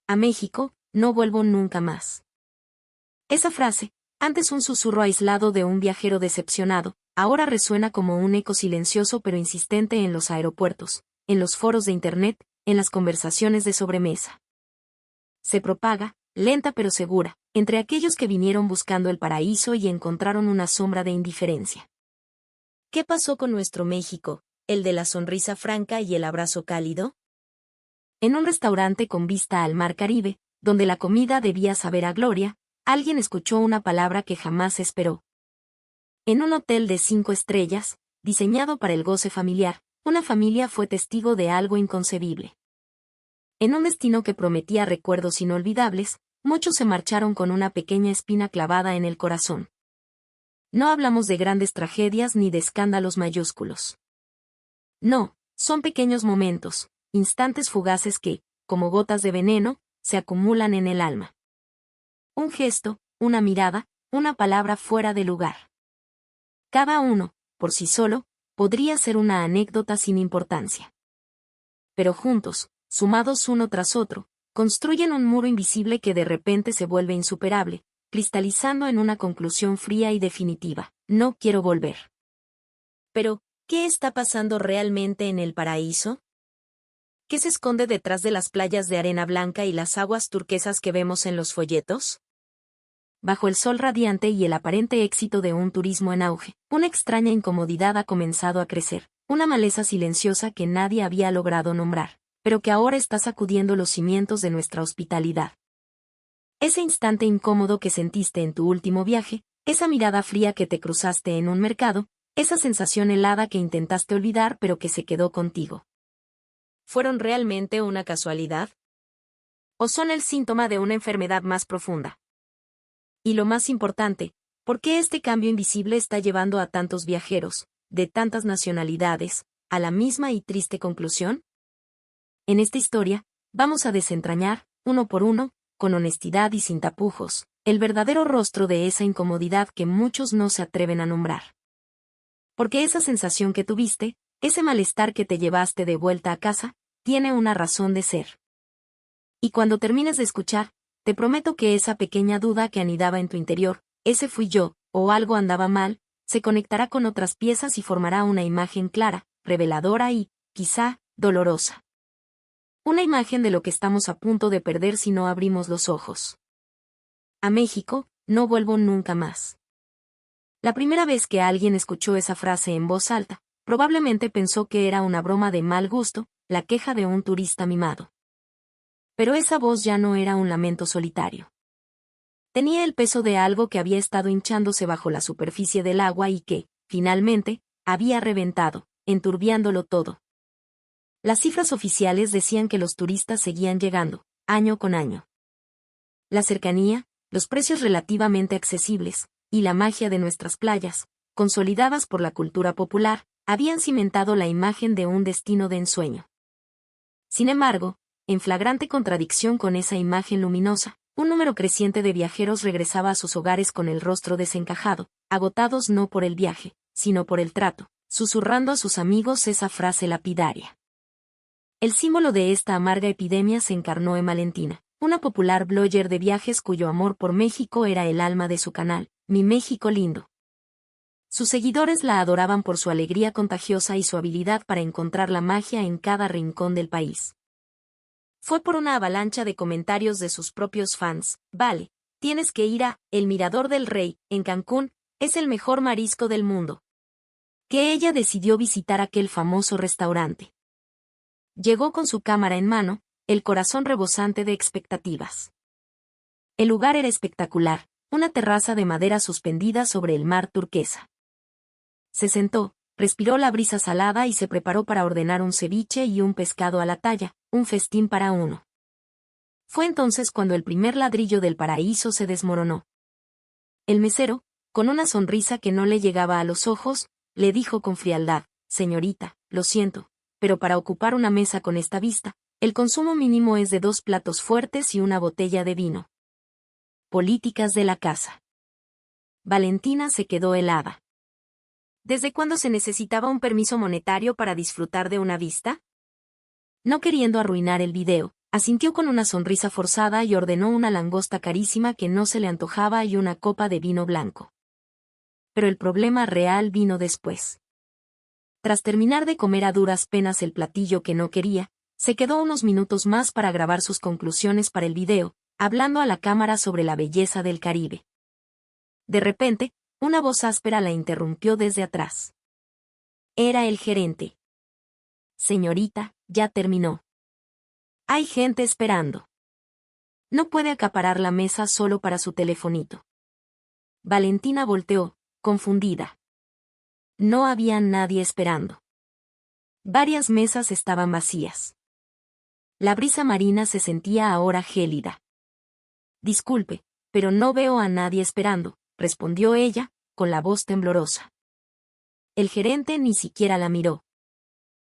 A México, no vuelvo nunca más. Esa frase, antes un susurro aislado de un viajero decepcionado, ahora resuena como un eco silencioso pero insistente en los aeropuertos, en los foros de Internet, en las conversaciones de sobremesa. Se propaga, lenta pero segura, entre aquellos que vinieron buscando el paraíso y encontraron una sombra de indiferencia. ¿Qué pasó con nuestro México, el de la sonrisa franca y el abrazo cálido? En un restaurante con vista al mar Caribe, donde la comida debía saber a gloria, alguien escuchó una palabra que jamás esperó. En un hotel de 5 estrellas, diseñado para el goce familiar, una familia fue testigo de algo inconcebible. En un destino que prometía recuerdos inolvidables, muchos se marcharon con una pequeña espina clavada en el corazón. No hablamos de grandes tragedias ni de escándalos mayúsculos. No, son pequeños momentos, instantes fugaces que, como gotas de veneno, se acumulan en el alma. Un gesto, una mirada, una palabra fuera de lugar. Cada uno, por sí solo, podría ser una anécdota sin importancia. Pero juntos, sumados uno tras otro, construyen un muro invisible que de repente se vuelve insuperable, cristalizando en una conclusión fría y definitiva: no quiero volver. Pero, ¿qué está pasando realmente en el paraíso? ¿Qué se esconde detrás de las playas de arena blanca y las aguas turquesas que vemos en los folletos? Bajo el sol radiante y el aparente éxito de un turismo en auge, una extraña incomodidad ha comenzado a crecer, una maleza silenciosa que nadie había logrado nombrar, pero que ahora está sacudiendo los cimientos de nuestra hospitalidad. Ese instante incómodo que sentiste en tu último viaje, esa mirada fría que te cruzaste en un mercado, esa sensación helada que intentaste olvidar pero que se quedó contigo. ¿Fueron realmente una casualidad? ¿O son el síntoma de una enfermedad más profunda? Y lo más importante, ¿por qué este cambio invisible está llevando a tantos viajeros, de tantas nacionalidades, a la misma y triste conclusión? En esta historia, vamos a desentrañar, uno por uno, con honestidad y sin tapujos, el verdadero rostro de esa incomodidad que muchos no se atreven a nombrar. Porque esa sensación que tuviste, ese malestar que te llevaste de vuelta a casa, tiene una razón de ser. Y cuando termines de escuchar, te prometo que esa pequeña duda que anidaba en tu interior, ese fui yo, o algo andaba mal, se conectará con otras piezas y formará una imagen clara, reveladora y, quizá, dolorosa. Una imagen de lo que estamos a punto de perder si no abrimos los ojos. A México, no vuelvo nunca más. La primera vez que alguien escuchó esa frase en voz alta, probablemente pensó que era una broma de mal gusto, la queja de un turista mimado. Pero esa voz ya no era un lamento solitario. Tenía el peso de algo que había estado hinchándose bajo la superficie del agua y que, finalmente, había reventado, enturbiándolo todo. Las cifras oficiales decían que los turistas seguían llegando, año con año. La cercanía, los precios relativamente accesibles, y la magia de nuestras playas, consolidadas por la cultura popular, habían cimentado la imagen de un destino de ensueño. Sin embargo, en flagrante contradicción con esa imagen luminosa, un número creciente de viajeros regresaba a sus hogares con el rostro desencajado, agotados no por el viaje, sino por el trato, susurrando a sus amigos esa frase lapidaria. El símbolo de esta amarga epidemia se encarnó en Valentina, una popular blogger de viajes cuyo amor por México era el alma de su canal, Mi México Lindo. Sus seguidores la adoraban por su alegría contagiosa y su habilidad para encontrar la magia en cada rincón del país. Fue por una avalancha de comentarios de sus propios fans: vale, tienes que ir a El Mirador del Rey, en Cancún, es el mejor marisco del mundo, que ella decidió visitar aquel famoso restaurante. Llegó con su cámara en mano, el corazón rebosante de expectativas. El lugar era espectacular, una terraza de madera suspendida sobre el mar turquesa. Se sentó, respiró la brisa salada y se preparó para ordenar un ceviche y un pescado a la talla, un festín para uno. Fue entonces cuando el primer ladrillo del paraíso se desmoronó. El mesero, con una sonrisa que no le llegaba a los ojos, le dijo con frialdad: señorita, lo siento, pero para ocupar una mesa con esta vista, el consumo mínimo es de 2 platos fuertes y una botella de vino. Políticas de la casa. Valentina se quedó helada. ¿Desde cuándo se necesitaba un permiso monetario para disfrutar de una vista? No queriendo arruinar el video, Asintió con una sonrisa forzada y ordenó una langosta carísima que no se le antojaba y una copa de vino blanco. Pero el problema real vino después. Tras terminar de comer a duras penas el platillo que no quería, se quedó unos minutos más para grabar sus conclusiones para el video, hablando a la cámara sobre la belleza del Caribe. De repente, una voz áspera la interrumpió desde atrás. Era el gerente. Señorita, ya terminó. Hay gente esperando. No puede acaparar la mesa solo para su telefonito. Valentina volteó, confundida. No había nadie esperando. Varias mesas estaban vacías. La brisa marina se sentía ahora gélida. Disculpe, pero no veo a nadie esperando, respondió ella, con la voz temblorosa. El gerente ni siquiera la miró.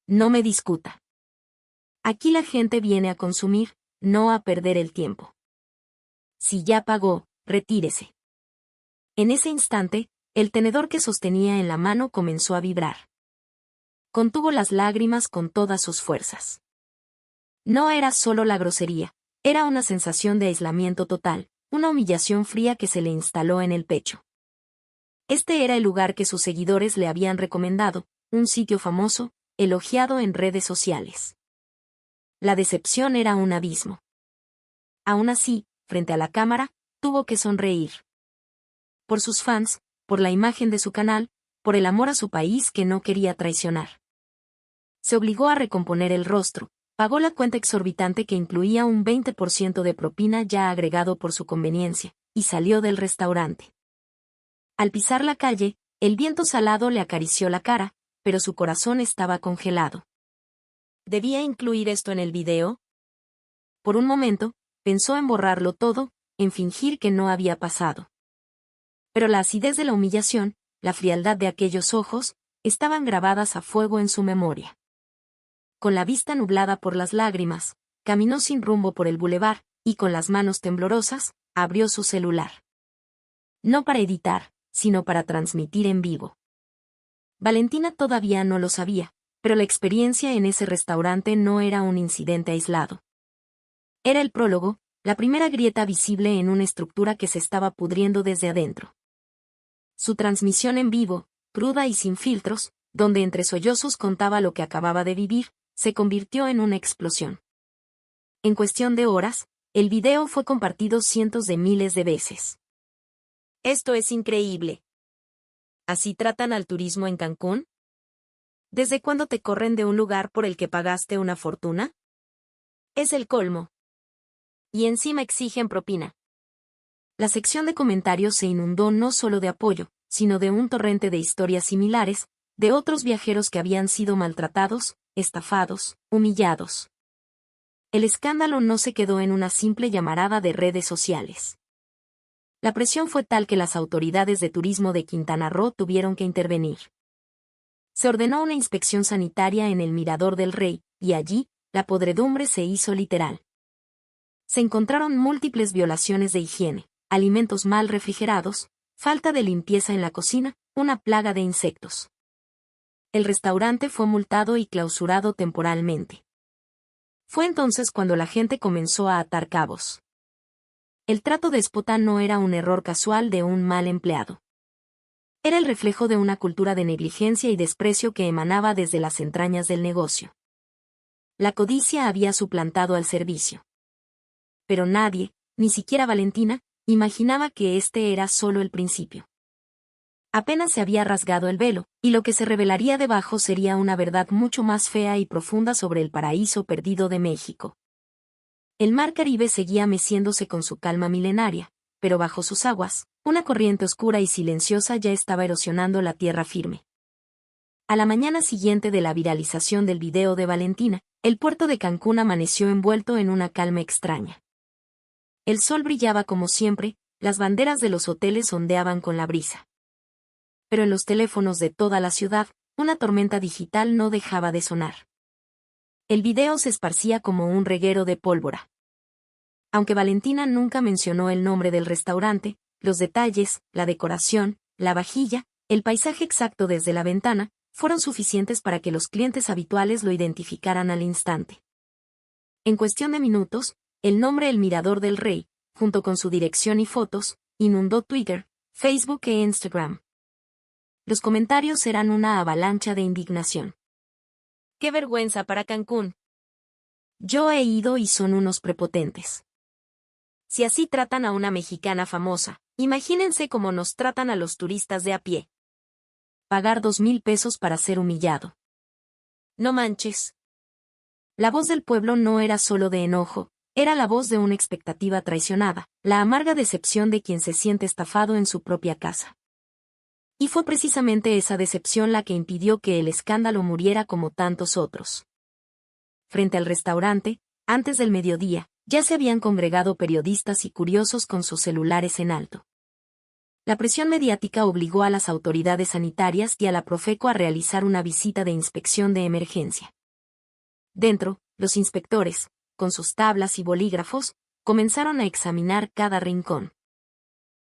No me discuta. Aquí la gente viene a consumir, no a perder el tiempo. Si ya pagó, retírese. En ese instante, el tenedor que sostenía en la mano comenzó a vibrar. Contuvo las lágrimas con todas sus fuerzas. No era solo la grosería, era una sensación de aislamiento total, una humillación fría que se le instaló en el pecho. Este era el lugar que sus seguidores le habían recomendado, un sitio famoso, elogiado en redes sociales. La decepción era un abismo. Aún así, frente a la cámara, tuvo que sonreír. Por sus fans, por la imagen de su canal, por el amor a su país que no quería traicionar. Se obligó a recomponer el rostro, pagó la cuenta exorbitante que incluía un 20% de propina ya agregado por su conveniencia, y salió del restaurante. Al pisar la calle, el viento salado le acarició la cara, pero su corazón estaba congelado. ¿Debía incluir esto en el video? Por un momento, pensó en borrarlo todo, en fingir que no había pasado. Pero la acidez de la humillación, la frialdad de aquellos ojos, estaban grabadas a fuego en su memoria. Con la vista nublada por las lágrimas, caminó sin rumbo por el bulevar, y con las manos temblorosas, abrió su celular. No para editar, sino para transmitir en vivo. Valentina todavía no lo sabía, pero la experiencia en ese restaurante no era un incidente aislado. Era el prólogo, la primera grieta visible en una estructura que se estaba pudriendo desde adentro. Su transmisión en vivo, cruda y sin filtros, donde entre sollozos contaba lo que acababa de vivir, se convirtió en una explosión. En cuestión de horas, el video fue compartido cientos de miles de veces. Esto es increíble. ¿Así tratan al turismo en Cancún? ¿Desde cuándo te corren de un lugar por el que pagaste una fortuna? Es el colmo. Y encima exigen propina. La sección de comentarios se inundó no solo de apoyo, sino de un torrente de historias similares, de otros viajeros que habían sido maltratados, estafados, humillados. El escándalo no se quedó en una simple llamarada de redes sociales. La presión fue tal que las autoridades de turismo de Quintana Roo tuvieron que intervenir. Se ordenó una inspección sanitaria en el Mirador del Rey, y allí, la podredumbre se hizo literal. Se encontraron múltiples violaciones de higiene, alimentos mal refrigerados, falta de limpieza en la cocina, una plaga de insectos. El restaurante fue multado y clausurado temporalmente. Fue entonces cuando la gente comenzó a atar cabos. El trato déspota no era un error casual de un mal empleado. Era el reflejo de una cultura de negligencia y desprecio que emanaba desde las entrañas del negocio. La codicia había suplantado al servicio. Pero nadie, ni siquiera Valentina, imaginaba que este era solo el principio. Apenas se había rasgado el velo, y lo que se revelaría debajo sería una verdad mucho más fea y profunda sobre el paraíso perdido de México. El mar Caribe seguía meciéndose con su calma milenaria, pero bajo sus aguas, una corriente oscura y silenciosa ya estaba erosionando la tierra firme. A la mañana siguiente de la viralización del video de Valentina, el puerto de Cancún amaneció envuelto en una calma extraña. El sol brillaba como siempre, las banderas de los hoteles ondeaban con la brisa. Pero en los teléfonos de toda la ciudad, una tormenta digital no dejaba de sonar. El video se esparcía como un reguero de pólvora. Aunque Valentina nunca mencionó el nombre del restaurante, los detalles, la decoración, la vajilla, el paisaje exacto desde la ventana, fueron suficientes para que los clientes habituales lo identificaran al instante. En cuestión de minutos, el nombre El Mirador del Rey, junto con su dirección y fotos, inundó Twitter, Facebook e Instagram. Los comentarios eran una avalancha de indignación. ¡Qué vergüenza para Cancún! Yo he ido y son unos prepotentes. Si así tratan a una mexicana famosa, imagínense cómo nos tratan a los turistas de a pie. Pagar 2,000 pesos para ser humillado. No manches. La voz del pueblo no era solo de enojo, era la voz de una expectativa traicionada, la amarga decepción de quien se siente estafado en su propia casa. Y fue precisamente esa decepción la que impidió que el escándalo muriera como tantos otros. Frente al restaurante, antes del mediodía, ya se habían congregado periodistas y curiosos con sus celulares en alto. La presión mediática obligó a las autoridades sanitarias y a la Profeco a realizar una visita de inspección de emergencia. Dentro, los inspectores, con sus tablas y bolígrafos, comenzaron a examinar cada rincón.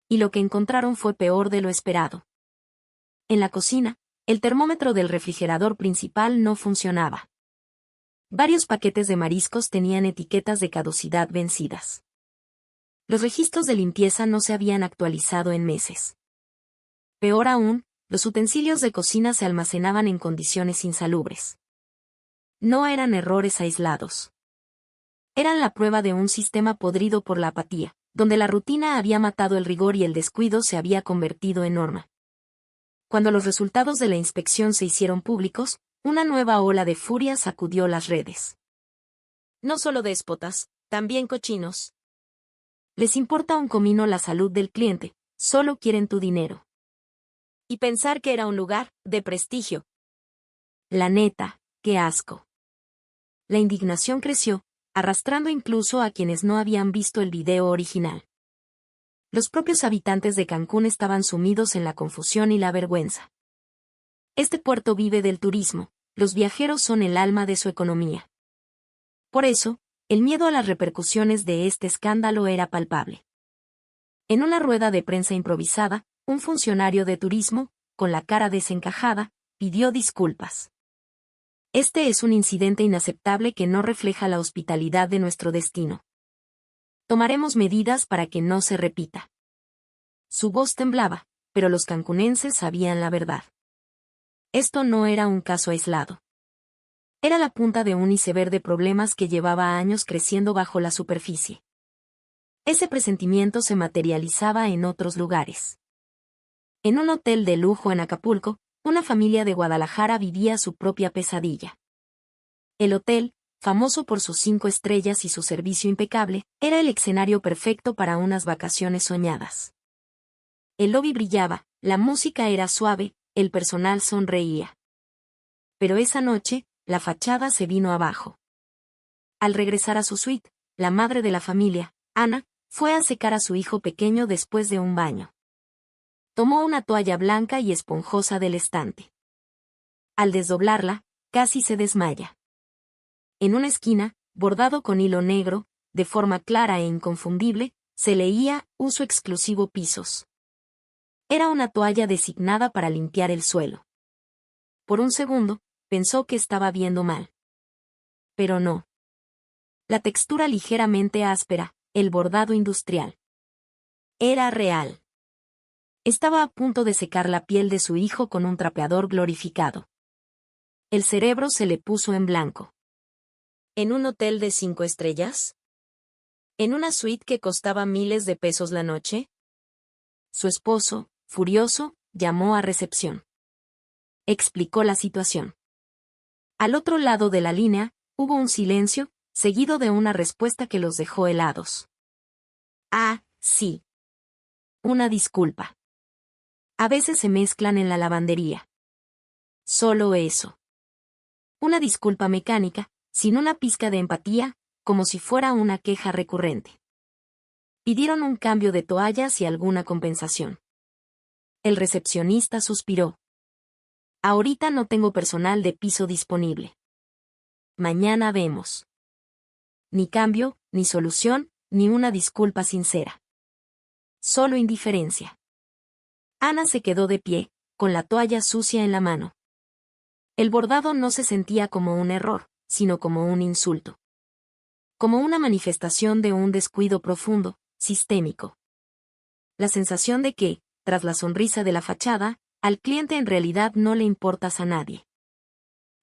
Y lo que encontraron fue peor de lo esperado. En la cocina, el termómetro del refrigerador principal no funcionaba. Varios paquetes de mariscos tenían etiquetas de caducidad vencidas. Los registros de limpieza no se habían actualizado en meses. Peor aún, los utensilios de cocina se almacenaban en condiciones insalubres. No eran errores aislados. Eran la prueba de un sistema podrido por la apatía, donde la rutina había matado el rigor y el descuido se había convertido en norma. Cuando los resultados de la inspección se hicieron públicos, una nueva ola de furia sacudió las redes. No solo déspotas, también cochinos. Les importa un comino la salud del cliente, solo quieren tu dinero. Y pensar que era un lugar de prestigio. La neta, qué asco. La indignación creció, arrastrando incluso a quienes no habían visto el video original. Los propios habitantes de Cancún estaban sumidos en la confusión y la vergüenza. Este puerto vive del turismo, los viajeros son el alma de su economía. Por eso, el miedo a las repercusiones de este escándalo era palpable. En una rueda de prensa improvisada, un funcionario de turismo, con la cara desencajada, pidió disculpas. Este es un incidente inaceptable que no refleja la hospitalidad de nuestro destino. Tomaremos medidas para que no se repita. Su voz temblaba, pero los cancunenses sabían la verdad. Esto no era un caso aislado. Era la punta de un iceberg de problemas que llevaba años creciendo bajo la superficie. Ese presentimiento se materializaba en otros lugares. En un hotel de lujo en Acapulco, una familia de Guadalajara vivía su propia pesadilla. El hotel, famoso por sus 5 estrellas y su servicio impecable, era el escenario perfecto para unas vacaciones soñadas. El lobby brillaba, la música era suave, el personal sonreía. Pero esa noche, la fachada se vino abajo. Al regresar a su suite, la madre de la familia, Ana, fue a secar a su hijo pequeño después de un baño. Tomó una toalla blanca y esponjosa del estante. Al desdoblarla, casi se desmaya. En una esquina, bordado con hilo negro, de forma clara e inconfundible, se leía «Uso exclusivo pisos». Era una toalla designada para limpiar el suelo. Por un segundo, pensó que estaba viendo mal. Pero no. La textura ligeramente áspera, el bordado industrial. Era real. Estaba a punto de secar la piel de su hijo con un trapeador glorificado. El cerebro se le puso en blanco. ¿En un hotel de 5 estrellas? ¿En una suite que costaba miles de pesos la noche? Su esposo, furioso, llamó a recepción. Explicó la situación. Al otro lado de la línea, hubo un silencio, seguido de una respuesta que los dejó helados. Ah, sí. Una disculpa. A veces se mezclan en la lavandería. Solo eso. Una disculpa mecánica, sin una pizca de empatía, como si fuera una queja recurrente. Pidieron un cambio de toallas y alguna compensación. El recepcionista suspiró. Ahorita no tengo personal de piso disponible. Mañana vemos. Ni cambio, ni solución, ni una disculpa sincera. Solo indiferencia. Ana se quedó de pie, con la toalla sucia en la mano. El bordado no se sentía como un error, sino como un insulto. como una manifestación de un descuido profundo, sistémico. La sensación de que, tras la sonrisa de la fachada, al cliente en realidad no le importas a nadie.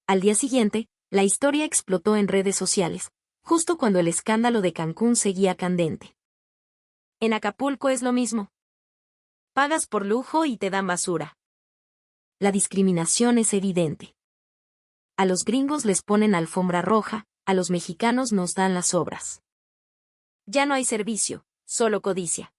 Al día siguiente, la historia explotó en redes sociales, justo cuando el escándalo de Cancún seguía candente. En Acapulco es lo mismo. Pagas por lujo y te dan basura. La discriminación es evidente. A los gringos les ponen alfombra roja, a los mexicanos nos dan las obras. Ya no hay servicio, solo codicia.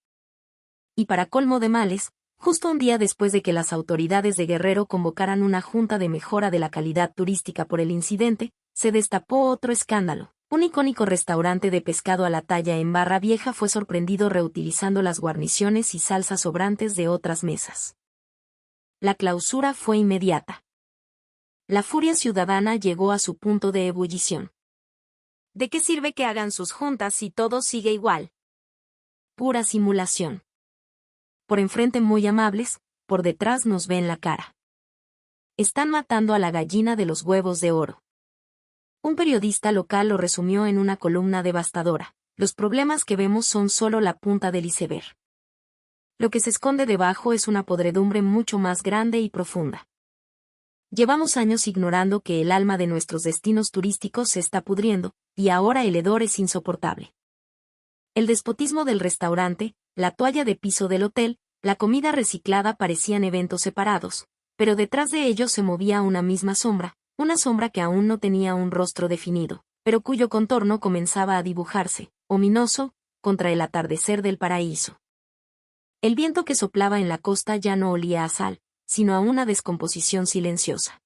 Y para colmo de males, justo un día después de que las autoridades de Guerrero convocaran una junta de mejora de la calidad turística por el incidente, se destapó otro escándalo. Un icónico restaurante de pescado a la talla en Barra Vieja fue sorprendido reutilizando las guarniciones y salsas sobrantes de otras mesas. La clausura fue inmediata. La furia ciudadana llegó a su punto de ebullición. ¿De qué sirve que hagan sus juntas si todo sigue igual? Pura simulación. Por enfrente muy amables, por detrás nos ven la cara. Están matando a la gallina de los huevos de oro. Un periodista local lo resumió en una columna devastadora: los problemas que vemos son solo la punta del iceberg. Lo que se esconde debajo es una podredumbre mucho más grande y profunda. Llevamos años ignorando que el alma de nuestros destinos turísticos se está pudriendo, y ahora el hedor es insoportable. El despotismo del restaurante, la toalla de piso del hotel, la comida reciclada parecían eventos separados, pero detrás de ellos se movía una misma sombra, una sombra que aún no tenía un rostro definido, pero cuyo contorno comenzaba a dibujarse, ominoso, contra el atardecer del paraíso. El viento que soplaba en la costa ya no olía a sal, sino a una descomposición silenciosa.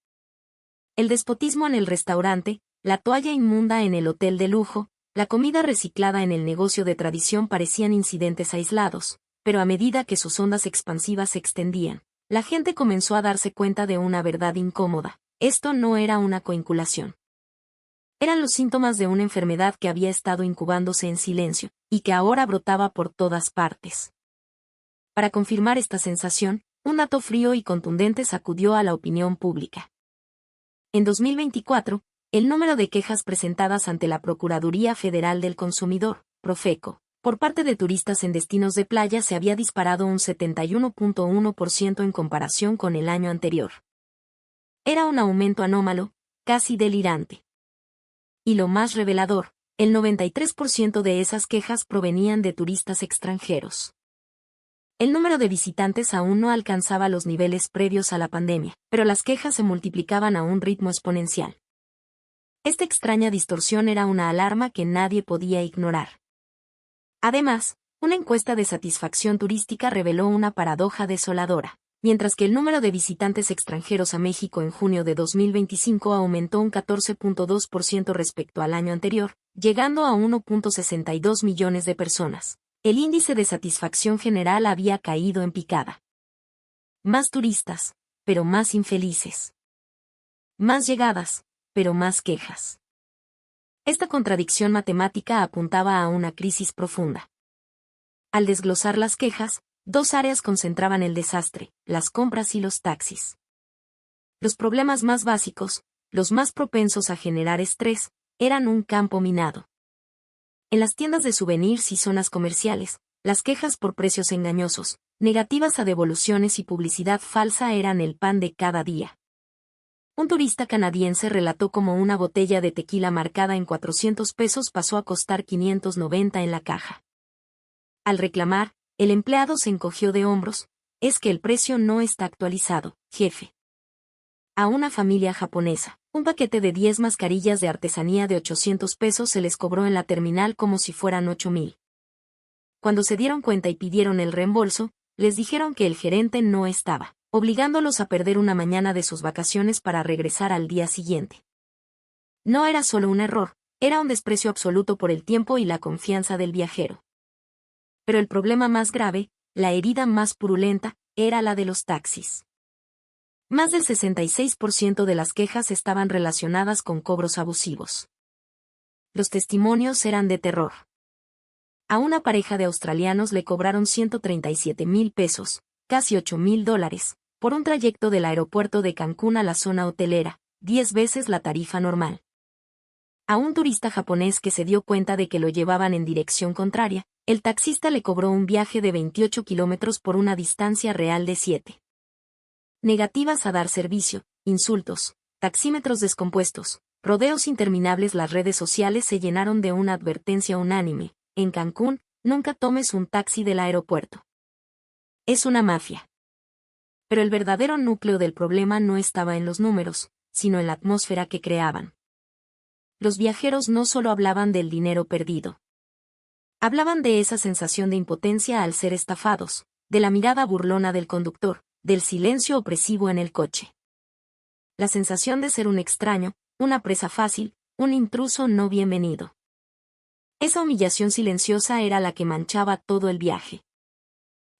El despotismo en el restaurante, la toalla inmunda en el hotel de lujo, la comida reciclada en el negocio de tradición parecían incidentes aislados, pero a medida que sus ondas expansivas se extendían, la gente comenzó a darse cuenta de una verdad incómoda: esto no era una coinculación. Eran los síntomas de una enfermedad que había estado incubándose en silencio, y que ahora brotaba por todas partes. Para confirmar esta sensación, un dato frío y contundente sacudió a la opinión pública. En 2024, el número de quejas presentadas ante la Procuraduría Federal del Consumidor, Profeco, por parte de turistas en destinos de playa se había disparado un 71.1% en comparación con el año anterior. Era un aumento anómalo, casi delirante. Y lo más revelador, el 93% de esas quejas provenían de turistas extranjeros. El número de visitantes aún no alcanzaba los niveles previos a la pandemia, pero las quejas se multiplicaban a un ritmo exponencial. Esta extraña distorsión era una alarma que nadie podía ignorar. Además, una encuesta de satisfacción turística reveló una paradoja desoladora. Mientras que el número de visitantes extranjeros a México en junio de 2025 aumentó un 14.2% respecto al año anterior, llegando a 1.62 millones de personas, el índice de satisfacción general había caído en picada. Más turistas, pero más infelices. Más llegadas, pero más quejas. Esta contradicción matemática apuntaba a una crisis profunda. Al desglosar las quejas, dos áreas concentraban el desastre: las compras y los taxis. Los problemas más básicos, los más propensos a generar estrés, eran un campo minado. En las tiendas de souvenirs y zonas comerciales, las quejas por precios engañosos, negativas a devoluciones y publicidad falsa eran el pan de cada día. Un turista canadiense relató cómo una botella de tequila marcada en 400 pesos pasó a costar 590 en la caja. Al reclamar, el empleado se encogió de hombros: es que el precio no está actualizado, jefe. A una familia japonesa, un paquete de 10 mascarillas de artesanía de 800 pesos se les cobró en la terminal como si fueran 8,000. Cuando se dieron cuenta y pidieron el reembolso, les dijeron que el gerente no estaba, obligándolos a perder una mañana de sus vacaciones para regresar al día siguiente. No era solo un error, era un desprecio absoluto por el tiempo y la confianza del viajero. Pero el problema más grave, la herida más purulenta, era la de los taxis. Más del 66% de las quejas estaban relacionadas con cobros abusivos. Los testimonios eran de terror. A una pareja de australianos le cobraron 137,000 pesos, casi $8,000, por un trayecto del aeropuerto de Cancún a la zona hotelera, 10 veces la tarifa normal. A un turista japonés que se dio cuenta de que lo llevaban en dirección contraria, el taxista le cobró un viaje de 28 kilómetros por una distancia real de 7. Negativas a dar servicio, insultos, taxímetros descompuestos, rodeos interminables. Las redes sociales se llenaron de una advertencia unánime: en Cancún, nunca tomes un taxi del aeropuerto. Es una mafia. Pero el verdadero núcleo del problema no estaba en los números, sino en la atmósfera que creaban. Los viajeros no solo hablaban del dinero perdido. Hablaban de esa sensación de impotencia al ser estafados, de la mirada burlona del conductor, del silencio opresivo en el coche. La sensación de ser un extraño, una presa fácil, un intruso no bienvenido. Esa humillación silenciosa era la que manchaba todo el viaje.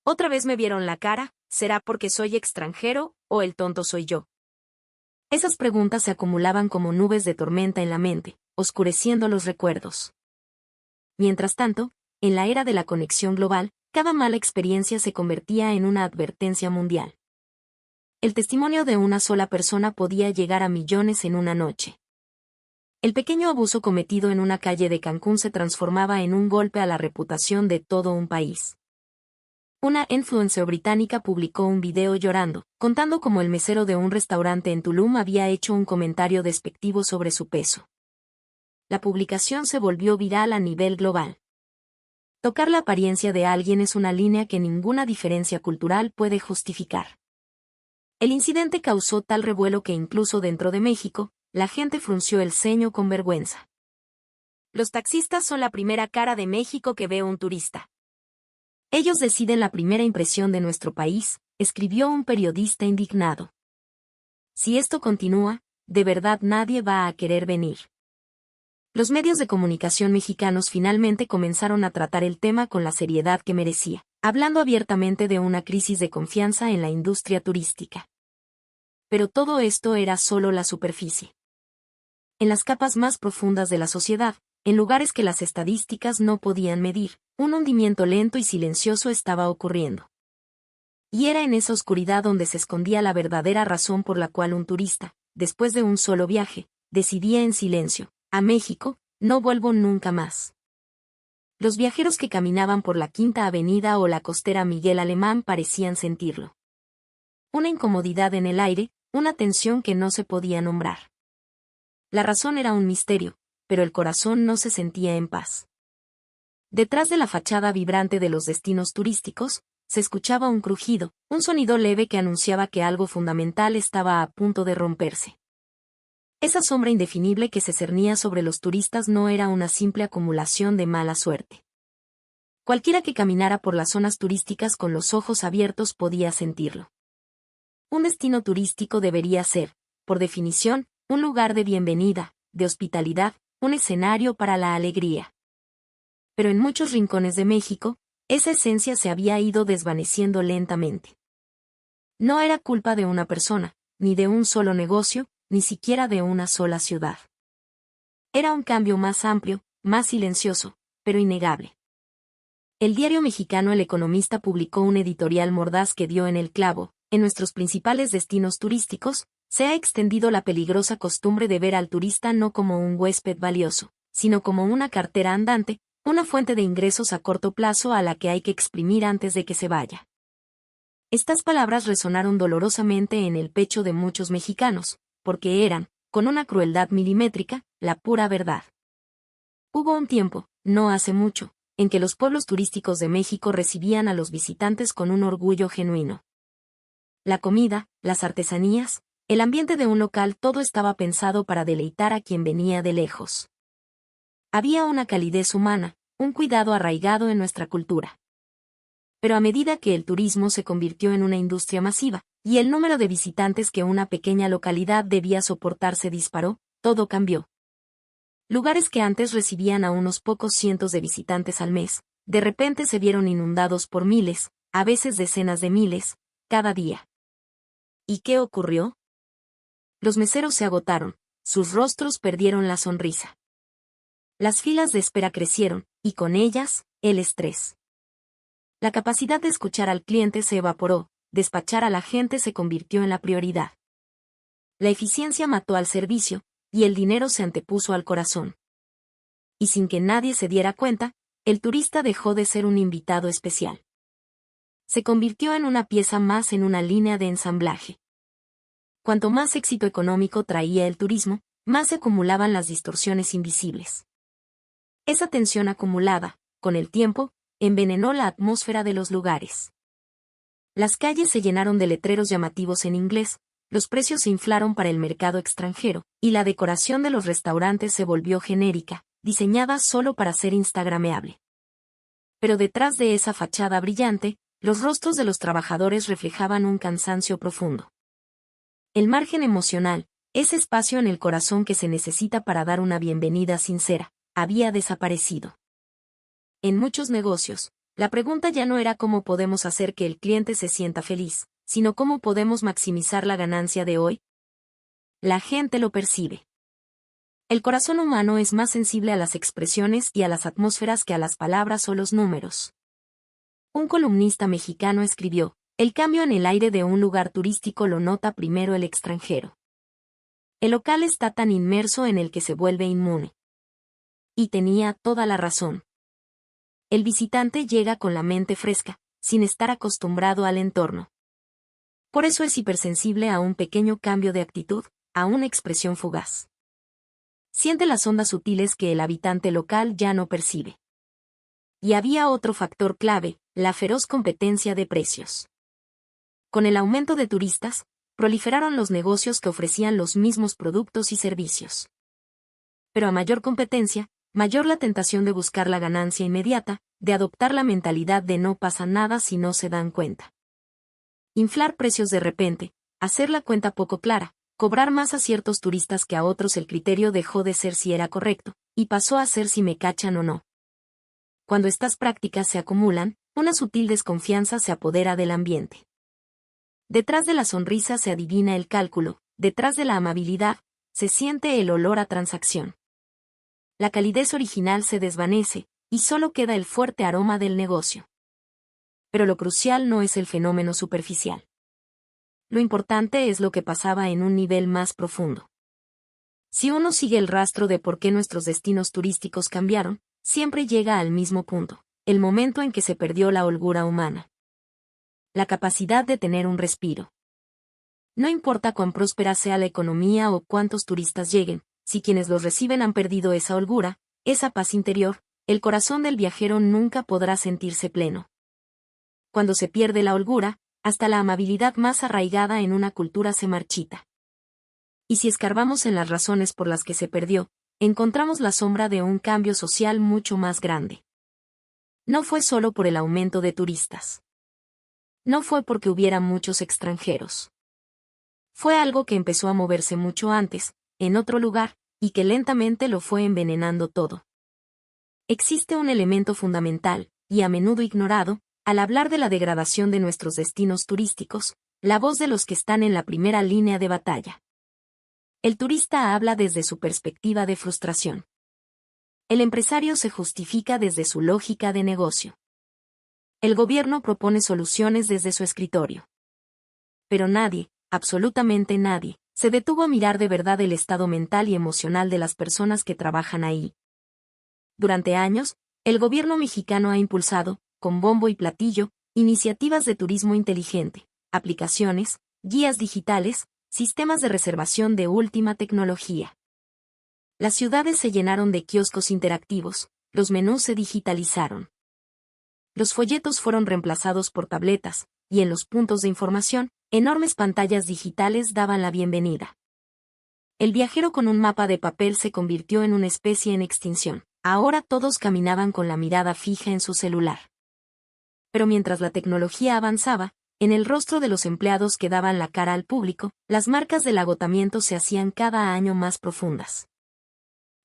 ¿Otra vez me vieron la cara? ¿Será porque soy extranjero, o el tonto soy yo? Esas preguntas se acumulaban como nubes de tormenta en la mente, oscureciendo los recuerdos. Mientras tanto, en la era de la conexión global, cada mala experiencia se convertía en una advertencia mundial. El testimonio de una sola persona podía llegar a millones en una noche. El pequeño abuso cometido en una calle de Cancún se transformaba en un golpe a la reputación de todo un país. Una influencer británica publicó un video llorando, contando cómo el mesero de un restaurante en Tulum había hecho un comentario despectivo sobre su peso. La publicación se volvió viral a nivel global. Tocar la apariencia de alguien es una línea que ninguna diferencia cultural puede justificar. El incidente causó tal revuelo que incluso dentro de México, la gente frunció el ceño con vergüenza. Los taxistas son la primera cara de México que ve un turista. Ellos deciden la primera impresión de nuestro país, escribió un periodista indignado. Si esto continúa, de verdad nadie va a querer venir. Los medios de comunicación mexicanos finalmente comenzaron a tratar el tema con la seriedad que merecía, hablando abiertamente de una crisis de confianza en la industria turística. Pero todo esto era solo la superficie. En las capas más profundas de la sociedad, en lugares que las estadísticas no podían medir, un hundimiento lento y silencioso estaba ocurriendo. Y era en esa oscuridad donde se escondía la verdadera razón por la cual un turista, después de un solo viaje, decidía en silencio: a México, no vuelvo nunca más. Los viajeros que caminaban por la Quinta Avenida o la costera Miguel Alemán parecían sentirlo. Una incomodidad en el aire, una tensión que no se podía nombrar. La razón era un misterio, pero el corazón no se sentía en paz. Detrás de la fachada vibrante de los destinos turísticos, se escuchaba un crujido, un sonido leve que anunciaba que algo fundamental estaba a punto de romperse. Esa sombra indefinible que se cernía sobre los turistas no era una simple acumulación de mala suerte. Cualquiera que caminara por las zonas turísticas con los ojos abiertos podía sentirlo. Un destino turístico debería ser, por definición, un lugar de bienvenida, de hospitalidad, un escenario para la alegría. Pero en muchos rincones de México, esa esencia se había ido desvaneciendo lentamente. No era culpa de una persona, ni de un solo negocio, ni siquiera de una sola ciudad. Era un cambio más amplio, más silencioso, pero innegable. El diario mexicano El Economista publicó un editorial mordaz que dio en el clavo: en nuestros principales destinos turísticos, se ha extendido la peligrosa costumbre de ver al turista no como un huésped valioso, sino como una cartera andante, una fuente de ingresos a corto plazo a la que hay que exprimir antes de que se vaya. Estas palabras resonaron dolorosamente en el pecho de muchos mexicanos, porque eran, con una crueldad milimétrica, la pura verdad. Hubo un tiempo, no hace mucho, en que los pueblos turísticos de México recibían a los visitantes con un orgullo genuino. La comida, las artesanías, el ambiente de un local, todo estaba pensado para deleitar a quien venía de lejos. Había una calidez humana, un cuidado arraigado en nuestra cultura. Pero a medida que el turismo se convirtió en una industria masiva, y el número de visitantes que una pequeña localidad debía soportar se disparó, todo cambió. Lugares que antes recibían a unos pocos cientos de visitantes al mes, de repente se vieron inundados por miles, a veces decenas de miles, cada día. ¿Y qué ocurrió? Los meseros se agotaron, sus rostros perdieron la sonrisa. Las filas de espera crecieron, y con ellas, el estrés. La capacidad de escuchar al cliente se evaporó, despachar a la gente se convirtió en la prioridad. La eficiencia mató al servicio, y el dinero se antepuso al corazón. Y sin que nadie se diera cuenta, el turista dejó de ser un invitado especial. Se convirtió en una pieza más en una línea de ensamblaje. Cuanto más éxito económico traía el turismo, más se acumulaban las distorsiones invisibles. Esa tensión acumulada, con el tiempo, envenenó la atmósfera de los lugares. Las calles se llenaron de letreros llamativos en inglés, los precios se inflaron para el mercado extranjero, y la decoración de los restaurantes se volvió genérica, diseñada solo para ser instagrameable. Pero detrás de esa fachada brillante, los rostros de los trabajadores reflejaban un cansancio profundo. El margen emocional, ese espacio en el corazón que se necesita para dar una bienvenida sincera, había desaparecido. En muchos negocios, la pregunta ya no era cómo podemos hacer que el cliente se sienta feliz, sino cómo podemos maximizar la ganancia de hoy. La gente lo percibe. El corazón humano es más sensible a las expresiones y a las atmósferas que a las palabras o los números. Un columnista mexicano escribió, el cambio en el aire de un lugar turístico lo nota primero el extranjero. El local está tan inmerso en el que se vuelve inmune. Y tenía toda la razón. El visitante llega con la mente fresca, sin estar acostumbrado al entorno. Por eso es hipersensible a un pequeño cambio de actitud, a una expresión fugaz. Siente las ondas sutiles que el habitante local ya no percibe. Y había otro factor clave, la feroz competencia de precios. Con el aumento de turistas, proliferaron los negocios que ofrecían los mismos productos y servicios. Pero a mayor competencia, mayor la tentación de buscar la ganancia inmediata, de adoptar la mentalidad de no pasa nada si no se dan cuenta. Inflar precios de repente, hacer la cuenta poco clara, cobrar más a ciertos turistas que a otros. El criterio dejó de ser si era correcto, y pasó a ser si me cachan o no. Cuando estas prácticas se acumulan, una sutil desconfianza se apodera del ambiente. Detrás de la sonrisa se adivina el cálculo, detrás de la amabilidad, se siente el olor a transacción. La calidez original se desvanece, y solo queda el fuerte aroma del negocio. Pero lo crucial no es el fenómeno superficial. Lo importante es lo que pasaba en un nivel más profundo. Si uno sigue el rastro de por qué nuestros destinos turísticos cambiaron, siempre llega al mismo punto, el momento en que se perdió la holgura humana. La capacidad de tener un respiro. No importa cuán próspera sea la economía o cuántos turistas lleguen, si quienes los reciben han perdido esa holgura, esa paz interior, el corazón del viajero nunca podrá sentirse pleno. Cuando se pierde la holgura, hasta la amabilidad más arraigada en una cultura se marchita. Y si escarbamos en las razones por las que se perdió, encontramos la sombra de un cambio social mucho más grande. No fue solo por el aumento de turistas. No fue porque hubiera muchos extranjeros. Fue algo que empezó a moverse mucho antes, en otro lugar, y que lentamente lo fue envenenando todo. Existe un elemento fundamental, y a menudo ignorado, al hablar de la degradación de nuestros destinos turísticos, la voz de los que están en la primera línea de batalla. El turista habla desde su perspectiva de frustración. El empresario se justifica desde su lógica de negocio. El gobierno propone soluciones desde su escritorio. Pero nadie, absolutamente nadie, se detuvo a mirar de verdad el estado mental y emocional de las personas que trabajan ahí. Durante años, el gobierno mexicano ha impulsado, con bombo y platillo, iniciativas de turismo inteligente, aplicaciones, guías digitales, sistemas de reservación de última tecnología. Las ciudades se llenaron de kioscos interactivos, los menús se digitalizaron. Los folletos fueron reemplazados por tabletas, y en los puntos de información, enormes pantallas digitales daban la bienvenida. El viajero con un mapa de papel se convirtió en una especie en extinción. Ahora todos caminaban con la mirada fija en su celular. Pero mientras la tecnología avanzaba, en el rostro de los empleados que daban la cara al público, las marcas del agotamiento se hacían cada año más profundas.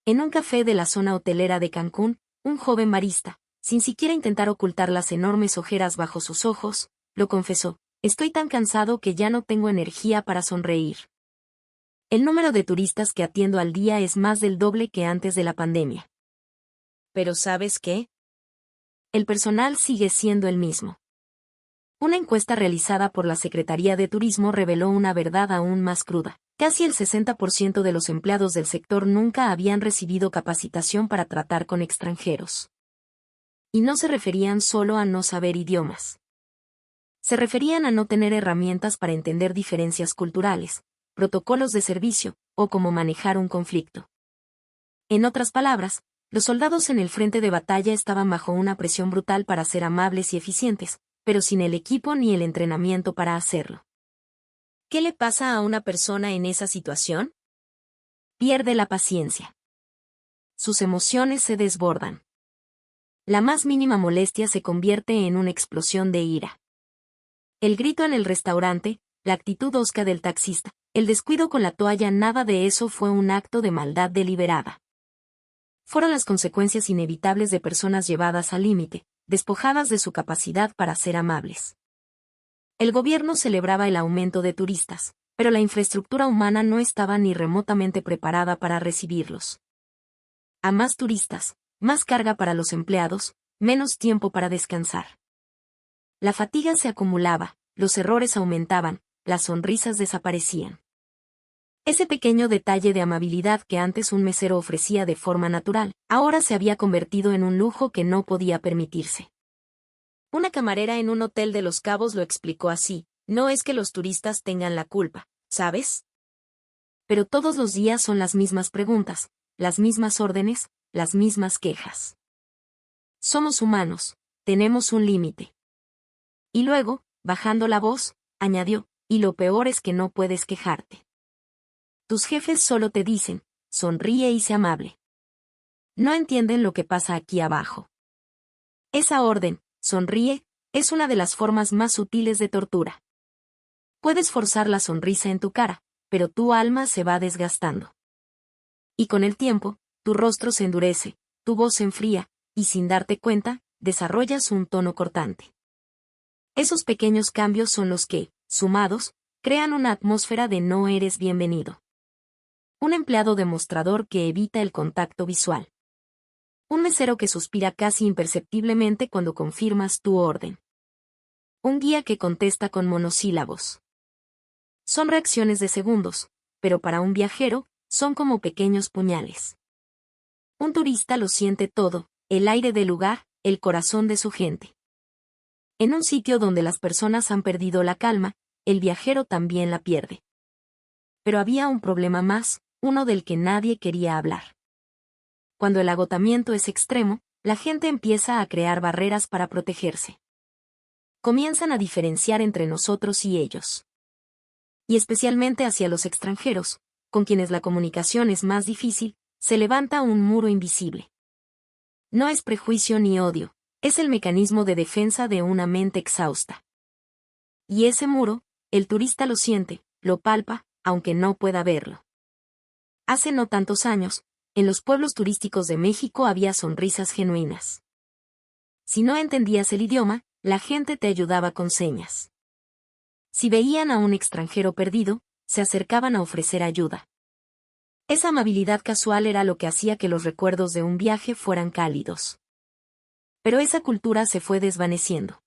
En un café de la zona hotelera de Cancún, un joven barista, sin siquiera intentar ocultar las enormes ojeras bajo sus ojos, lo confesó: estoy tan cansado que ya no tengo energía para sonreír. El número de turistas que atiendo al día es más del doble que antes de la pandemia. Pero ¿sabes qué? El personal sigue siendo el mismo. Una encuesta realizada por la Secretaría de Turismo reveló una verdad aún más cruda. Casi el 60% de los empleados del sector nunca habían recibido capacitación para tratar con extranjeros. Y no se referían solo a no saber idiomas. Se referían a no tener herramientas para entender diferencias culturales, protocolos de servicio, o cómo manejar un conflicto. En otras palabras, los soldados en el frente de batalla estaban bajo una presión brutal para ser amables y eficientes, pero sin el equipo ni el entrenamiento para hacerlo. ¿Qué le pasa a una persona en esa situación? Pierde la paciencia. Sus emociones se desbordan. La más mínima molestia se convierte en una explosión de ira. El grito en el restaurante, la actitud hosca del taxista, el descuido con la toalla, nada de eso fue un acto de maldad deliberada. Fueron las consecuencias inevitables de personas llevadas al límite, despojadas de su capacidad para ser amables. El gobierno celebraba el aumento de turistas, pero la infraestructura humana no estaba ni remotamente preparada para recibirlos. A más turistas, más carga para los empleados, menos tiempo para descansar. La fatiga se acumulaba, los errores aumentaban, las sonrisas desaparecían. Ese pequeño detalle de amabilidad que antes un mesero ofrecía de forma natural, ahora se había convertido en un lujo que no podía permitirse. Una camarera en un hotel de Los Cabos lo explicó así: no es que los turistas tengan la culpa, ¿sabes? Pero todos los días son las mismas preguntas, las mismas órdenes, las mismas quejas. Somos humanos, tenemos un límite. Y luego, bajando la voz, añadió, y lo peor es que no puedes quejarte. Tus jefes solo te dicen, sonríe y sé amable. No entienden lo que pasa aquí abajo. Esa orden, sonríe, es una de las formas más sutiles de tortura. Puedes forzar la sonrisa en tu cara, pero tu alma se va desgastando. Y con el tiempo, tu rostro se endurece, tu voz se enfría, y sin darte cuenta, desarrollas un tono cortante. Esos pequeños cambios son los que, sumados, crean una atmósfera de no eres bienvenido. Un empleado demostrador que evita el contacto visual. Un mesero que suspira casi imperceptiblemente cuando confirmas tu orden. Un guía que contesta con monosílabos. Son reacciones de segundos, pero para un viajero, son como pequeños puñales. Un turista lo siente todo, el aire del lugar, el corazón de su gente. En un sitio donde las personas han perdido la calma, el viajero también la pierde. Pero había un problema más, uno del que nadie quería hablar. Cuando el agotamiento es extremo, la gente empieza a crear barreras para protegerse. Comienzan a diferenciar entre nosotros y ellos. Y especialmente hacia los extranjeros, con quienes la comunicación es más difícil, se levanta un muro invisible. No es prejuicio ni odio, es el mecanismo de defensa de una mente exhausta. Y ese muro, el turista lo siente, lo palpa, aunque no pueda verlo. Hace no tantos años, en los pueblos turísticos de México había sonrisas genuinas. Si no entendías el idioma, la gente te ayudaba con señas. Si veían a un extranjero perdido, se acercaban a ofrecer ayuda. Esa amabilidad casual era lo que hacía que los recuerdos de un viaje fueran cálidos. Pero esa cultura se fue desvaneciendo.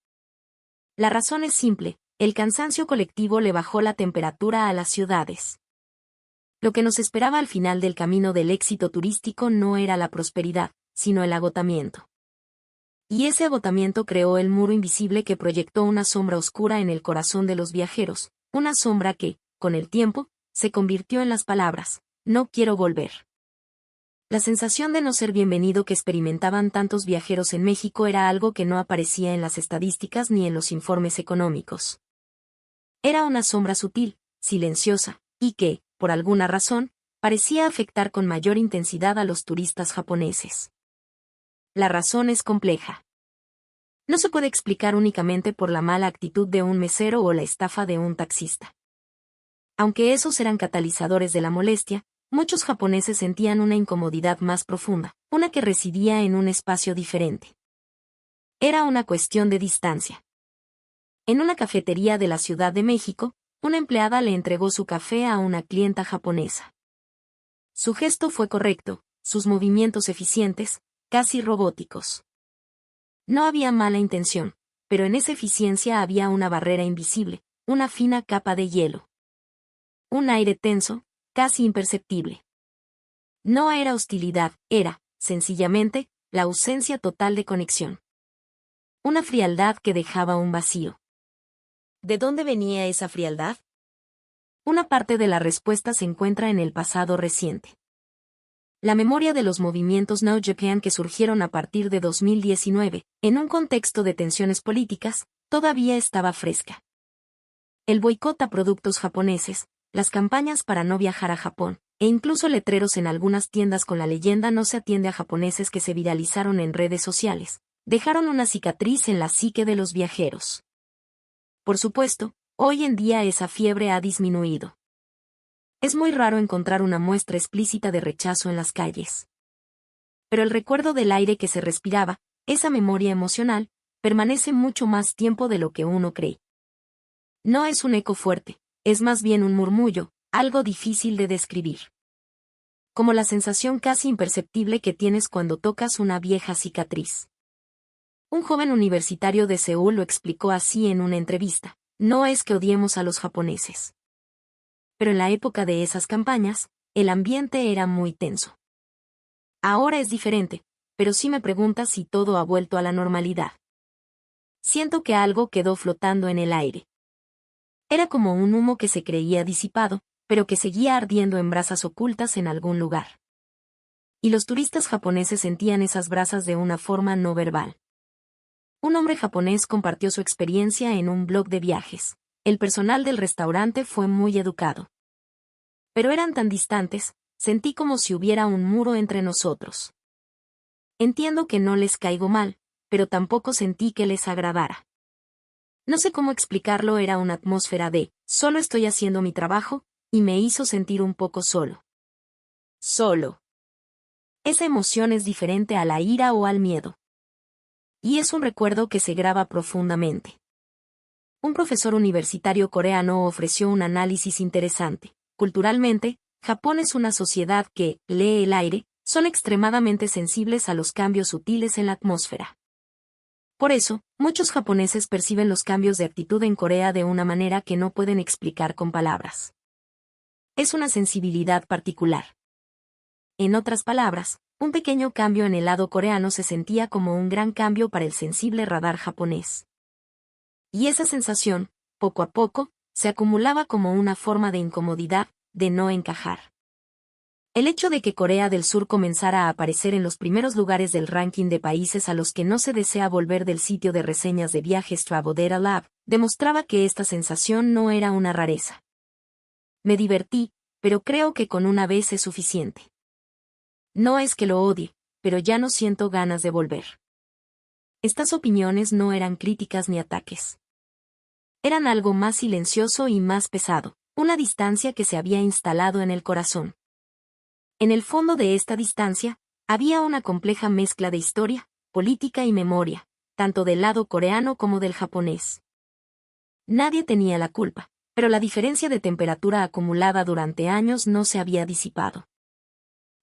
La razón es simple: el cansancio colectivo le bajó la temperatura a las ciudades. Lo que nos esperaba al final del camino del éxito turístico no era la prosperidad, sino el agotamiento. Y ese agotamiento creó el muro invisible que proyectó una sombra oscura en el corazón de los viajeros, una sombra que, con el tiempo, se convirtió en las palabras: no quiero volver. La sensación de no ser bienvenido que experimentaban tantos viajeros en México era algo que no aparecía en las estadísticas ni en los informes económicos. Era una sombra sutil, silenciosa, y que, por alguna razón, parecía afectar con mayor intensidad a los turistas japoneses. La razón es compleja. No se puede explicar únicamente por la mala actitud de un mesero o la estafa de un taxista. Aunque esos eran catalizadores de la molestia, muchos japoneses sentían una incomodidad más profunda, una que residía en un espacio diferente. Era una cuestión de distancia. En una cafetería de la Ciudad de México, una empleada le entregó su café a una clienta japonesa. Su gesto fue correcto, sus movimientos eficientes, casi robóticos. No había mala intención, pero en esa eficiencia había una barrera invisible, una fina capa de hielo. un aire tenso, casi imperceptible. No era hostilidad, era, sencillamente, la ausencia total de conexión. Una frialdad que dejaba un vacío. ¿De dónde venía esa frialdad? Una parte de la respuesta se encuentra en el pasado reciente. La memoria de los movimientos No Japan que surgieron a partir de 2019, en un contexto de tensiones políticas, todavía estaba fresca. El boicot a productos japoneses, las campañas para no viajar a Japón, e incluso letreros en algunas tiendas con la leyenda "no se atiende a japoneses" que se viralizaron en redes sociales, dejaron una cicatriz en la psique de los viajeros. Por supuesto, hoy en día esa fiebre ha disminuido. Es muy raro encontrar una muestra explícita de rechazo en las calles. Pero el recuerdo del aire que se respiraba, esa memoria emocional, permanece mucho más tiempo de lo que uno cree. No es un eco fuerte, es más bien un murmullo, algo difícil de describir. Como la sensación casi imperceptible que tienes cuando tocas una vieja cicatriz. Un joven universitario de Seúl lo explicó así en una entrevista: no es que odiemos a los japoneses. Pero en la época de esas campañas, el ambiente era muy tenso. Ahora es diferente, pero sí me preguntas si todo ha vuelto a la normalidad. Siento que algo quedó flotando en el aire. Era como un humo que se creía disipado, pero que seguía ardiendo en brasas ocultas en algún lugar. Y los turistas japoneses sentían esas brasas de una forma no verbal. Un hombre japonés compartió su experiencia en un blog de viajes. El personal del restaurante fue muy educado. Pero eran tan distantes, sentí como si hubiera un muro entre nosotros. Entiendo que no les caigo mal, pero tampoco sentí que les agradara. No sé cómo explicarlo, era una atmósfera de, solo estoy haciendo mi trabajo, y me hizo sentir un poco solo. Solo. Esa emoción es diferente a la ira o al miedo. Y es un recuerdo que se graba profundamente. Un profesor universitario coreano ofreció un análisis interesante. Culturalmente, Japón es una sociedad que, lee el aire, son extremadamente sensibles a los cambios sutiles en la atmósfera. Por eso, muchos japoneses perciben los cambios de actitud en Corea de una manera que no pueden explicar con palabras. Es una sensibilidad particular. En otras palabras, un pequeño cambio en el lado coreano se sentía como un gran cambio para el sensible radar japonés. Y esa sensación, poco a poco, se acumulaba como una forma de incomodidad, de no encajar. El hecho de que Corea del Sur comenzara a aparecer en los primeros lugares del ranking de países a los que no se desea volver del sitio de reseñas de viajes Travel Lab, demostraba que esta sensación no era una rareza. Me divertí, pero creo que con una vez es suficiente. No es que lo odie, pero ya no siento ganas de volver. Estas opiniones no eran críticas ni ataques. Eran algo más silencioso y más pesado, una distancia que se había instalado en el corazón. En el fondo de esta distancia, había una compleja mezcla de historia, política y memoria, tanto del lado coreano como del japonés. Nadie tenía la culpa, pero la diferencia de temperatura acumulada durante años no se había disipado.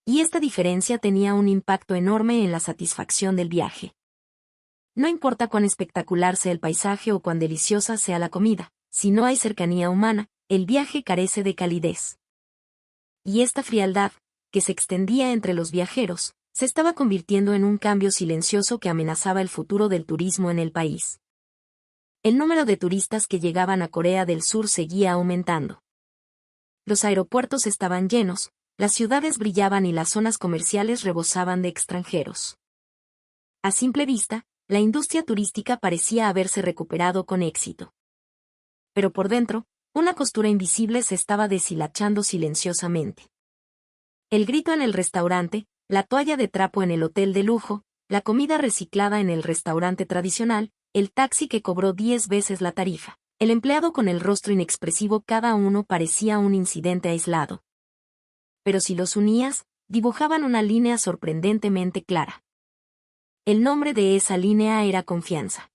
Y esta diferencia tenía un impacto enorme en la satisfacción del viaje. No importa cuán espectacular sea el paisaje o cuán deliciosa sea la comida, si no hay cercanía humana, el viaje carece de calidez. Y esta frialdad, que se extendía entre los viajeros, se estaba convirtiendo en un cambio silencioso que amenazaba el futuro del turismo en el país. El número de turistas que llegaban a Corea del Sur seguía aumentando. Los aeropuertos estaban llenos, las ciudades brillaban y las zonas comerciales rebosaban de extranjeros. A simple vista, la industria turística parecía haberse recuperado con éxito. Pero por dentro, una costura invisible se estaba deshilachando silenciosamente. El grito en el restaurante, la toalla de trapo en el hotel de lujo, la comida reciclada en el restaurante tradicional, el taxi que cobró 10 veces la tarifa, el empleado con el rostro inexpresivo, cada uno parecía un incidente aislado. Pero si los unías, dibujaban una línea sorprendentemente clara. El nombre de esa línea era confianza.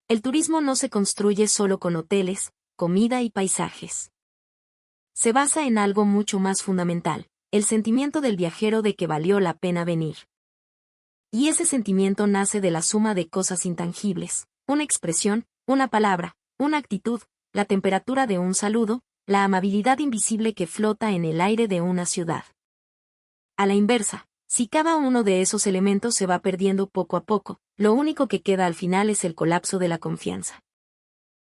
El turismo no se construye solo con hoteles, comida y paisajes. Se basa en algo mucho más fundamental, el sentimiento del viajero de que valió la pena venir. Y ese sentimiento nace de la suma de cosas intangibles, una expresión, una palabra, una actitud, la temperatura de un saludo, la amabilidad invisible que flota en el aire de una ciudad. A la inversa, si cada uno de esos elementos se va perdiendo poco a poco, lo único que queda al final es el colapso de la confianza.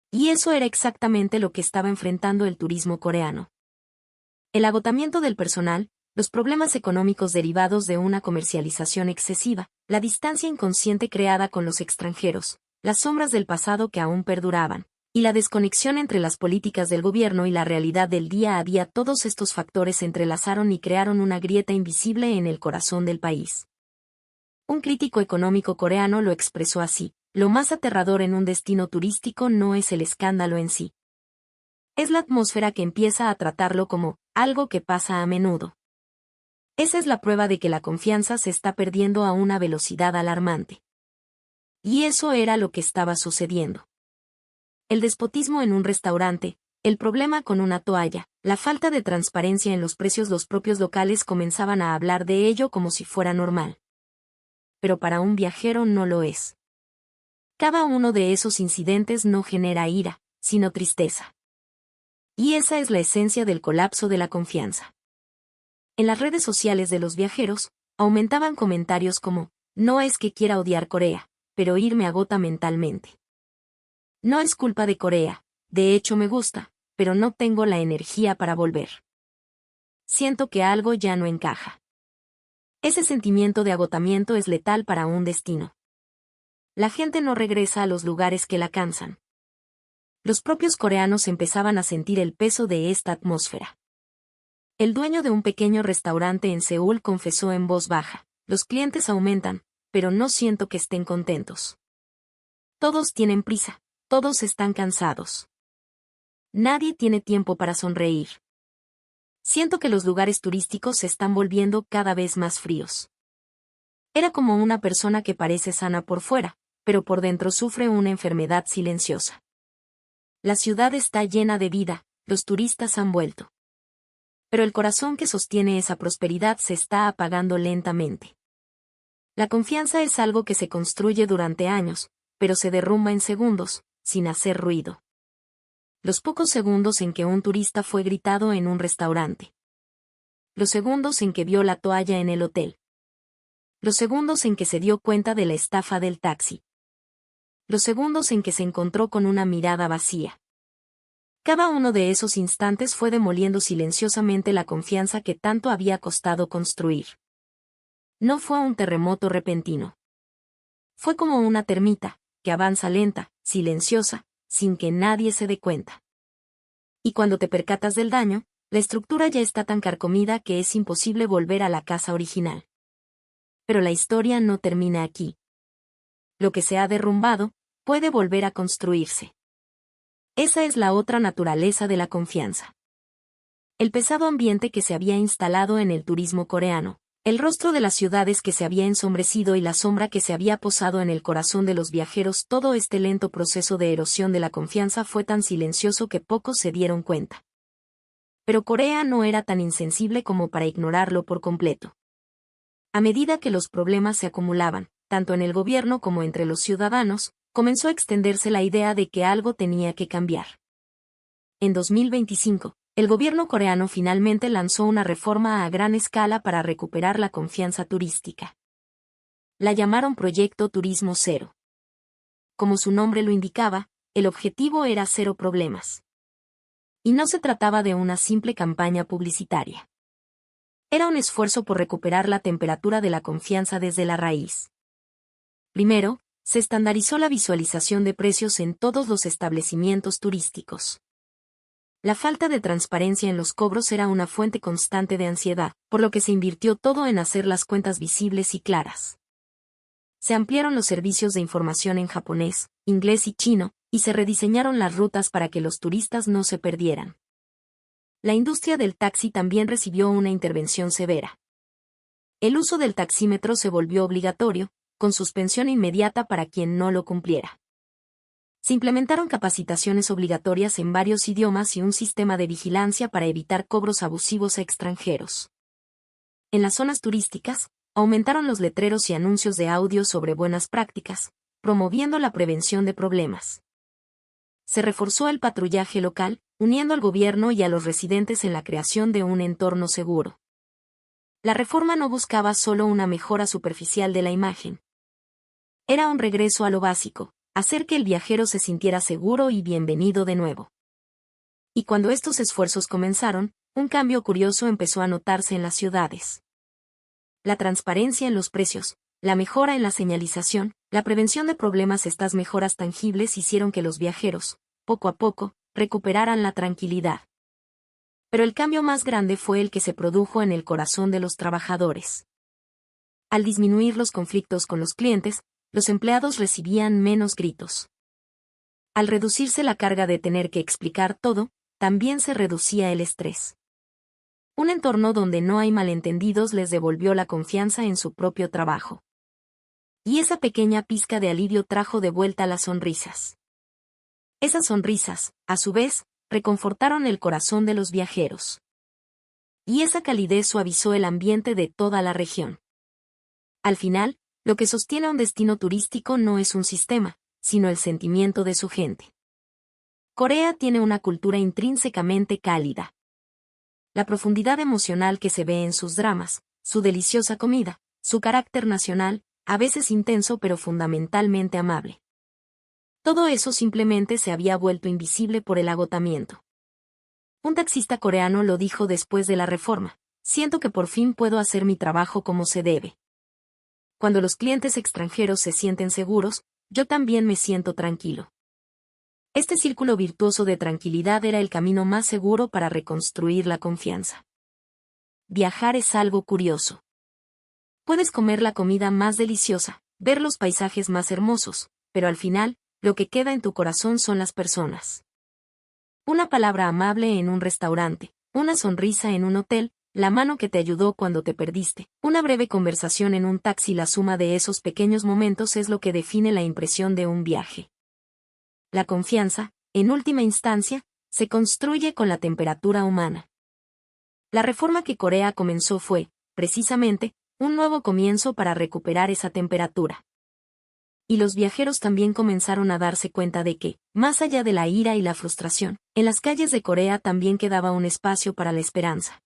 Y eso era exactamente lo que estaba enfrentando el turismo coreano. El agotamiento del personal, los problemas económicos derivados de una comercialización excesiva, la distancia inconsciente creada con los extranjeros, las sombras del pasado que aún perduraban, y la desconexión entre las políticas del gobierno y la realidad del día a día, todos estos factores se entrelazaron y crearon una grieta invisible en el corazón del país. Un crítico económico coreano lo expresó así: lo más aterrador en un destino turístico no es el escándalo en sí. Es la atmósfera que empieza a tratarlo como algo que pasa a menudo. Esa es la prueba de que la confianza se está perdiendo a una velocidad alarmante. Y eso era lo que estaba sucediendo. El despotismo en un restaurante, el problema con una toalla, la falta de transparencia en los precios, los propios locales comenzaban a hablar de ello como si fuera normal. Pero para un viajero no lo es. Cada uno de esos incidentes no genera ira, sino tristeza. Y esa es la esencia del colapso de la confianza. En las redes sociales de los viajeros, aumentaban comentarios como: no es que quiera odiar Corea, pero ir me agota mentalmente. No es culpa de Corea, de hecho me gusta, pero no tengo la energía para volver. Siento que algo ya no encaja. Ese sentimiento de agotamiento es letal para un destino. La gente no regresa a los lugares que la cansan. Los propios coreanos empezaban a sentir el peso de esta atmósfera. El dueño de un pequeño restaurante en Seúl confesó en voz baja: los clientes aumentan, pero no siento que estén contentos. Todos tienen prisa, todos están cansados. Nadie tiene tiempo para sonreír. Siento que los lugares turísticos se están volviendo cada vez más fríos. Era como una persona que parece sana por fuera, pero por dentro sufre una enfermedad silenciosa. La ciudad está llena de vida, los turistas han vuelto. Pero el corazón que sostiene esa prosperidad se está apagando lentamente. La confianza es algo que se construye durante años, pero se derrumba en segundos, sin hacer ruido. Los pocos segundos en que un turista fue gritado en un restaurante. Los segundos en que vio la toalla en el hotel. Los segundos en que se dio cuenta de la estafa del taxi. Los segundos en que se encontró con una mirada vacía. Cada uno de esos instantes fue demoliendo silenciosamente la confianza que tanto había costado construir. No fue un terremoto repentino. Fue como una termita, que avanza lenta, silenciosa, sin que nadie se dé cuenta. Y cuando te percatas del daño, la estructura ya está tan carcomida que es imposible volver a la casa original. Pero la historia no termina aquí. Lo que se ha derrumbado, puede volver a construirse. Esa es la otra naturaleza de la confianza. El pesado ambiente que se había instalado en el turismo coreano, el rostro de las ciudades que se había ensombrecido y la sombra que se había posado en el corazón de los viajeros, todo este lento proceso de erosión de la confianza fue tan silencioso que pocos se dieron cuenta. Pero Corea no era tan insensible como para ignorarlo por completo. A medida que los problemas se acumulaban, tanto en el gobierno como entre los ciudadanos, comenzó a extenderse la idea de que algo tenía que cambiar. En 2025, el gobierno coreano finalmente lanzó una reforma a gran escala para recuperar la confianza turística. La llamaron Proyecto Turismo Cero. Como su nombre lo indicaba, el objetivo era cero problemas. Y no se trataba de una simple campaña publicitaria. Era un esfuerzo por recuperar la temperatura de la confianza desde la raíz. Primero, se estandarizó la visualización de precios en todos los establecimientos turísticos. La falta de transparencia en los cobros era una fuente constante de ansiedad, por lo que se invirtió todo en hacer las cuentas visibles y claras. Se ampliaron los servicios de información en japonés, inglés y chino, y se rediseñaron las rutas para que los turistas no se perdieran. La industria del taxi también recibió una intervención severa. El uso del taxímetro se volvió obligatorio, con suspensión inmediata para quien no lo cumpliera. Se implementaron capacitaciones obligatorias en varios idiomas y un sistema de vigilancia para evitar cobros abusivos a extranjeros. En las zonas turísticas, aumentaron los letreros y anuncios de audio sobre buenas prácticas, promoviendo la prevención de problemas. Se reforzó el patrullaje local, uniendo al gobierno y a los residentes en la creación de un entorno seguro. La reforma no buscaba solo una mejora superficial de la imagen. Era un regreso a lo básico, hacer que el viajero se sintiera seguro y bienvenido de nuevo. Y cuando estos esfuerzos comenzaron, un cambio curioso empezó a notarse en las ciudades. La transparencia en los precios, la mejora en la señalización, la prevención de problemas. Estas mejoras tangibles hicieron que los viajeros, poco a poco, recuperaran la tranquilidad. Pero el cambio más grande fue el que se produjo en el corazón de los trabajadores. Al disminuir los conflictos con los clientes, los empleados recibían menos gritos. Al reducirse la carga de tener que explicar todo, también se reducía el estrés. Un entorno donde no hay malentendidos les devolvió la confianza en su propio trabajo. Y esa pequeña pizca de alivio trajo de vuelta las sonrisas. Esas sonrisas, a su vez, reconfortaron el corazón de los viajeros. Y esa calidez suavizó el ambiente de toda la región. Al final, lo que sostiene a un destino turístico no es un sistema, sino el sentimiento de su gente. Corea tiene una cultura intrínsecamente cálida. La profundidad emocional que se ve en sus dramas, su deliciosa comida, su carácter nacional, a veces intenso pero fundamentalmente amable. Todo eso simplemente se había vuelto invisible por el agotamiento. Un taxista coreano lo dijo después de la reforma: siento que por fin puedo hacer mi trabajo como se debe. Cuando los clientes extranjeros se sienten seguros, yo también me siento tranquilo. Este círculo virtuoso de tranquilidad era el camino más seguro para reconstruir la confianza. Viajar es algo curioso. Puedes comer la comida más deliciosa, ver los paisajes más hermosos, pero al final, lo que queda en tu corazón son las personas. Una palabra amable en un restaurante, una sonrisa en un hotel, la mano que te ayudó cuando te perdiste, una breve conversación en un taxi. La suma de esos pequeños momentos es lo que define la impresión de un viaje. La confianza, en última instancia, se construye con la temperatura humana. La reforma que Corea comenzó fue, precisamente, un nuevo comienzo para recuperar esa temperatura. Y los viajeros también comenzaron a darse cuenta de que, más allá de la ira y la frustración, en las calles de Corea también quedaba un espacio para la esperanza.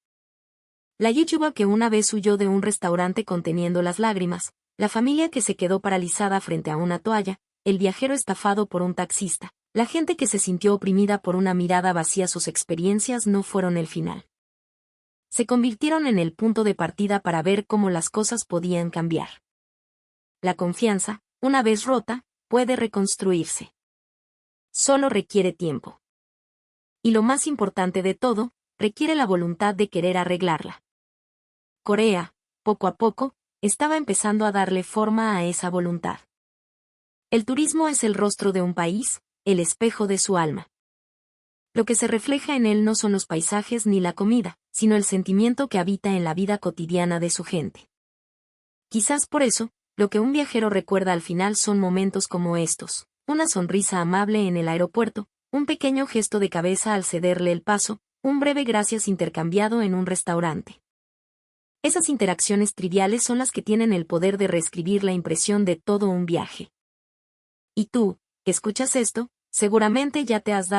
La youtuber que una vez huyó de un restaurante conteniendo las lágrimas, la familia que se quedó paralizada frente a una toalla, el viajero estafado por un taxista, la gente que se sintió oprimida por una mirada vacía. Sus experiencias no fueron el final. Se convirtieron en el punto de partida para ver cómo las cosas podían cambiar. La confianza, una vez rota, puede reconstruirse. Solo requiere tiempo. Y lo más importante de todo, requiere la voluntad de querer arreglarla. Corea, poco a poco, estaba empezando a darle forma a esa voluntad. El turismo es el rostro de un país, el espejo de su alma. Lo que se refleja en él no son los paisajes ni la comida, sino el sentimiento que habita en la vida cotidiana de su gente. Quizás por eso, lo que un viajero recuerda al final son momentos como estos: una sonrisa amable en el aeropuerto, un pequeño gesto de cabeza al cederle el paso, un breve gracias intercambiado en un restaurante. Esas interacciones triviales son las que tienen el poder de reescribir la impresión de todo un viaje. Y tú, que escuchas esto, seguramente ya te has dado